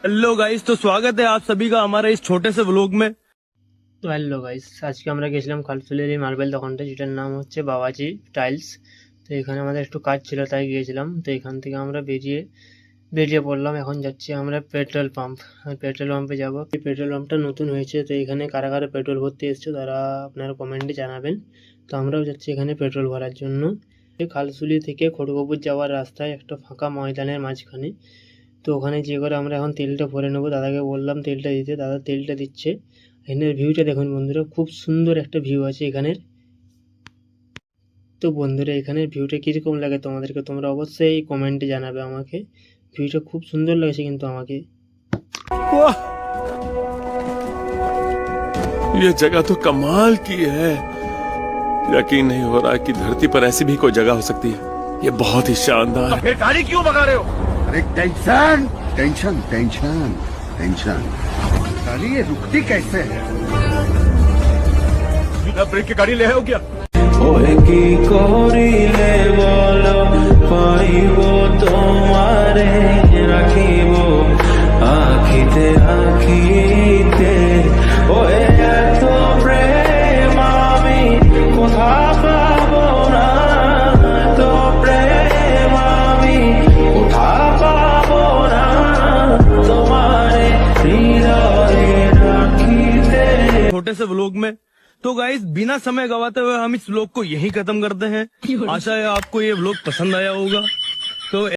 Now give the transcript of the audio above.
Hello guys, तो स्वागत है आप सभी का हमारे इस छोटे से व्लॉग में। তো হ্যালো গাইস, আজকে আমরা গেছিলাম খালফুলের এই মার্বেল দোকানটা, যেটার নাম হচ্ছে বাবাজি টাইলস। তো এখানে আমাদের একটু কাজ ছিল, তাই গিয়েছিলাম। তো এখান থেকে আমরা বেরিয়ে পড়লাম। এখন যাচ্ছি আমরা পেট্রোল পাম্প। পেট্রোল পাম্পে যাব। এই পেট্রোল পাম্পটা নতুন হয়েছে, তো এখানে কারা কারা পেট্রোল ভরতে এসছে তারা আপনারা কমেন্টে জানাবেন। তো আমরাও যাচ্ছি এখানে পেট্রোল ভরার জন্য। এই খালসুলি থেকে খড়গপুর যাওয়ার রাস্তায় একটা ফাঁকা ময়দানের মাঝখানে। তো ওখানে যে করে আমরা এখন তেলটা ভরে নেবো। দাদাকে বললাম তেলটা দিতে, দাদা তেলটা দিচ্ছে। এখানের ভিউটা দেখুন বন্ধুরা, খুব সুন্দর একটা ভিউ আছে এখানের। তো বন্ধুরা, এখানের ভিউটা কীরকম লাগে তোমাদেরকে, তোমরা অবশ্যই কমেন্টে জানাবে আমাকে। ভিউটা খুব সুন্দর লাগছে কিন্তু আমাকে। वाह, ये जगह तो कमाल की है। यकीन नहीं हो रहा कि धरती पर ऐसी भी कोई जगह हो सकती है। ये बहुत ही शानदार है। फिर गाड़ी क्यों भगा रहे हो? अरे टेंशन टेंशन टेंशन टेंशन गाड़ी ये रुकती कैसे है? बिना ब्रेक के गाड़ी ले आओ क्या? ওই কি করিলে বলো, পাইব তোমারে রাখিব আখিতে আখিতে। ওই এত প্রেম আমি কোথা পাবো না, এত প্রেম আমি কোথা পাবো না, তোমারে হৃদয়ে রাখিতে। छोटे से व्लॉग में। तो गाइस, बिना समय गवाते हुए हम इस व्लॉग को यहीं खत्म करते हैं। आशा है आपको ये व्लॉग पसंद आया होगा। तो